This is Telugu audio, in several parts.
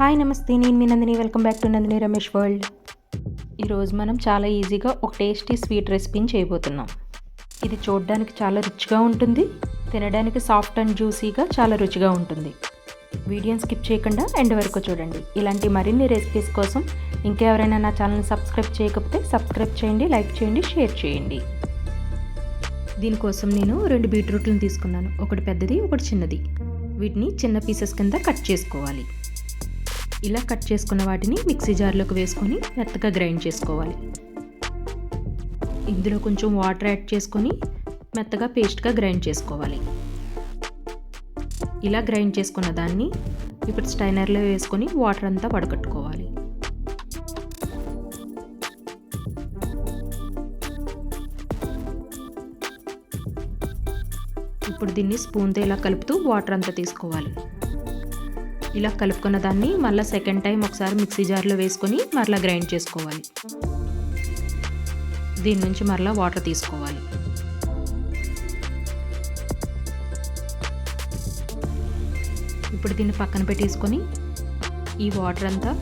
హాయ్ నమస్తే, నేను మీ Nandini. Welcome back to Nandini Ramesh world. ఈరోజు మనం చాలా ఈజీగా ఒక టేస్టీ స్వీట్ రెసిపీని చేయబోతున్నాం. ఇది చూడడానికి చాలా రుచిగా ఉంటుంది, తినడానికి సాఫ్ట్ అండ్ జ్యూసీగా చాలా రుచిగా ఉంటుంది. వీడియోని స్కిప్ చేయకుండా ఎండ్ వరకు చూడండి. ఇలాంటి మరిన్ని రెసిపీస్ కోసం ఇంకెవరైనా నా ఛానల్ని సబ్స్క్రైబ్ చేయకపోతే సబ్స్క్రైబ్ చేయండి, లైక్ చేయండి, షేర్ చేయండి. దీనికోసం నేను 2 బీట్రూట్లను తీసుకున్నాను. ఒకటి పెద్దది, ఒకటి చిన్నది. వీటిని చిన్న పీసెస్ కింద కట్ చేసుకోవాలి. ఇలా కట్ చేసుకున్న వాటిని మిక్సీ జార్లోకి వేసుకొని మెత్తగా గ్రైండ్ చేసుకోవాలి. ఇందులో కొంచెం వాటర్ యాడ్ చేసుకొని మెత్తగా పేస్ట్గా గ్రైండ్ చేసుకోవాలి. ఇలా గ్రైండ్ చేసుకున్న దాన్ని ఇప్పుడు స్టైనర్లో వేసుకొని వాటర్ అంతా వడకట్టుకోవాలి. ఇప్పుడు దీన్ని స్పూన్తో ఇలా కలుపుతూ వాటర్ అంతా తీసుకోవాలి. ఇలా కలుపుకున్న దాన్ని మళ్ళీ సెకండ్ టైం ఒకసారి మిక్సీ జార్లో వేసుకొని మరలా గ్రైండ్ చేసుకోవాలి. దీని నుంచి మరలా వాటర్ తీసుకోవాలి. ఇప్పుడు దీన్ని పక్కన పెట్టేసుకొని ఈ వాటర్ అంతా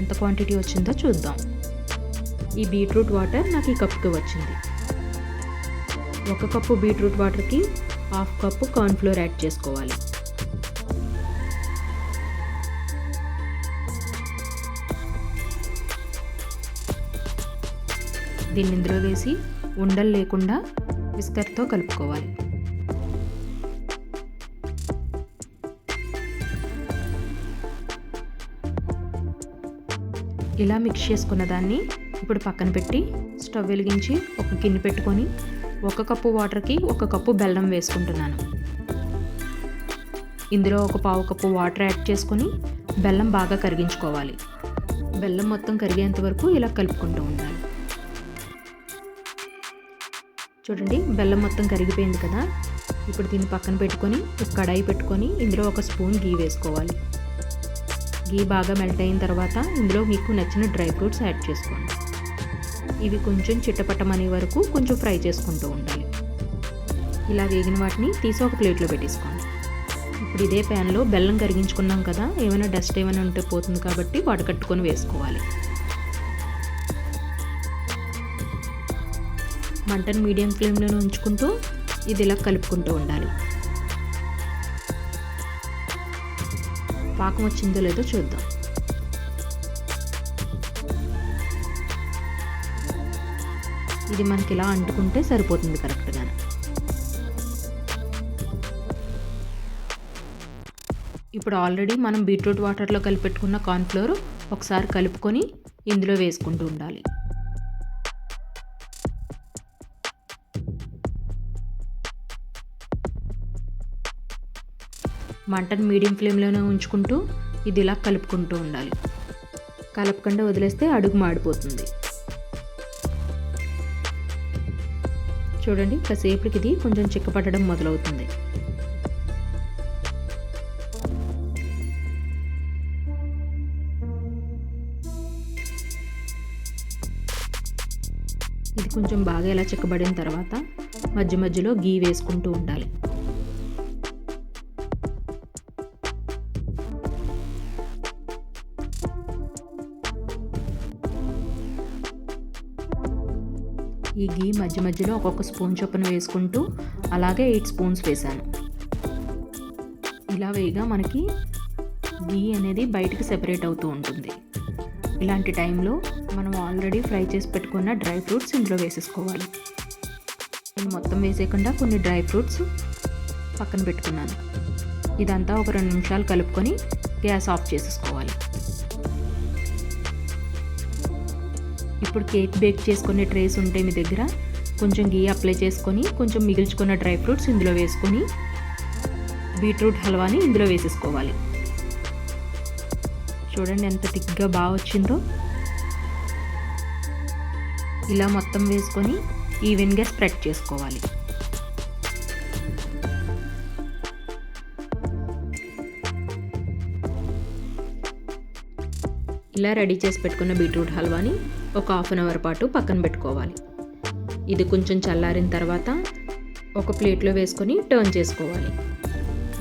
ఎంత క్వాంటిటీ వచ్చిందో చూద్దాం. ఈ బీట్రూట్ వాటర్ నాకు ఈ కప్పుకి వచ్చింది. 1 కప్పు బీట్రూట్ వాటర్కి 1/2 కప్పు కార్న్ఫ్లోర్ యాడ్ చేసుకోవాలి. దీన్ని ఇందులో వేసి ఉండలు లేకుండా విస్కర్తో కలుపుకోవాలి. ఇలా మిక్స్ చేసుకున్న దాన్ని ఇప్పుడు పక్కన పెట్టి స్టవ్ వెలిగించి ఒక గిన్నె పెట్టుకొని 1 కప్పు వాటర్కి 1 కప్పు బెల్లం వేసుకుంటున్నాను. ఇందులో 1/4 కప్పు వాటర్ యాడ్ చేసుకొని బెల్లం బాగా కరిగించుకోవాలి. బెల్లం మొత్తం కరిగేంత వరకు ఇలా కలుపుకుంటూ ఉండాలి. చూడండి, బెల్లం మొత్తం కరిగిపోయింది కదా. ఇప్పుడు దీన్ని పక్కన పెట్టుకొని ఒక కడాయి పెట్టుకొని ఇందులో 1 స్పూన్ గీ వేసుకోవాలి. గీ బాగా మెల్ట్ అయిన తర్వాత ఇందులో మీకు నచ్చిన డ్రై ఫ్రూట్స్ యాడ్ చేసుకోండి. ఇవి కొంచెం చిట్టపట్టమనే వరకు కొంచెం ఫ్రై చేసుకుంటూ ఉండాలి. ఇలా వేగిన వాటిని తీసి ఒక ప్లేట్లో పెట్టేసుకోండి. ఇప్పుడు ఇదే ప్యాన్లో బెల్లం కరిగించుకున్నాం కదా, ఏమైనా డస్ట్ ఏమైనా ఉంటే పోతుంది కాబట్టి వడకట్టుకొని వేసుకోవాలి. మంటను మీడియం ఫ్లేమ్లో ఉంచుకుంటూ ఇది ఇలా కలుపుకుంటూ ఉండాలి. పాకం వచ్చిందో లేదో చూద్దాం. ఇది మనకి ఇలా అంటుకుంటే సరిపోతుంది కరెక్ట్గా. ఇప్పుడు ఆల్రెడీ మనం బీట్రూట్ వాటర్లో కలిపెట్టుకున్న కార్న్ఫ్లోర్ ఒకసారి కలుపుకొని ఇందులో వేసుకుంటూ ఉండాలి. మంటను మీడియం ఫ్లేమ్లోనే ఉంచుకుంటూ ఇది ఇలా కలుపుకుంటూ ఉండాలి. కలపకుండా వదిలేస్తే అడుగు మాడిపోతుంది. చూడండి, కాసేపటికి ఇది కొంచెం చిక్కపట్టడం మొదలవుతుంది. ఇది కొంచెం బాగా ఇలా చిక్కబడిన తర్వాత మధ్య మధ్యలో గీ వేసుకుంటూ ఉండాలి. ఈ గీ మధ్య మధ్యలో ఒక్కొక్క స్పూన్ చొప్పున వేసుకుంటూ అలాగే 8 స్పూన్స్ వేసాను. ఇలా వేయగా మనకి గీ అనేది బయటికి సెపరేట్ అవుతూ ఉంటుంది. ఇలాంటి టైంలో మనం ఆల్రెడీ ఫ్రై చేసి పెట్టుకున్న డ్రై ఫ్రూట్స్ ఇందులో వేసేసుకోవాలి. నేను మొత్తం వేసేయకుండా కొన్ని డ్రై ఫ్రూట్స్ పక్కన పెట్టుకున్నాను. ఇదంతా ఒక 2 నిమిషాలు కలుపుకొని గ్యాస్ ఆఫ్ చేసేసుకోవాలి. ఇప్పుడు కేక్ బేక్ చేసుకునే ట్రేస్ ఉంటే మీ దగ్గర కొంచెం గీ అప్లై చేసుకొని కొంచెం మిగిల్చుకున్న డ్రై ఫ్రూట్స్ ఇందులో వేసుకొని బీట్రూట్ హల్వాని ఇందులో వేసేసుకోవాలి. చూడండి ఎంత థిక్గా బాగా వచ్చిందో. ఇలా మొత్తం వేసుకొని ఈవెన్గా స్ప్రెడ్ చేసుకోవాలి. ఇలా రెడీ చేసి పెట్టుకున్న బీట్రూట్ హల్వాని ఒక 1/2 అవర్ పాటు పక్కన పెట్టుకోవాలి. ఇది కొంచెం చల్లారిన తర్వాత ఒక ప్లేట్లో వేసుకొని టర్న్ చేసుకోవాలి.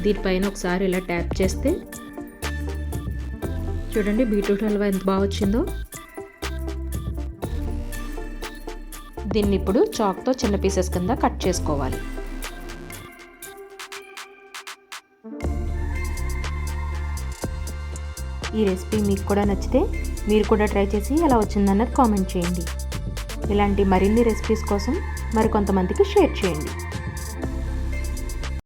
దీనిపైన ఒకసారి ఇలా ట్యాప్ చేస్తే చూడండి బీట్రూట్ హల్వా ఎంత బాగా వచ్చిందో. దీన్ని ఇప్పుడు చాక్తో చిన్న పీసెస్ కింద కట్ చేసుకోవాలి. ఈ రెసిపీ మీకు కూడా నచ్చితే మీరు కూడా ట్రై చేసి ఎలా వచ్చిందన్నది కామెంట్ చేయండి. ఇలాంటి మరిన్ని రెసిపీస్ కోసం మరికొంతమందికి షేర్ చేయండి.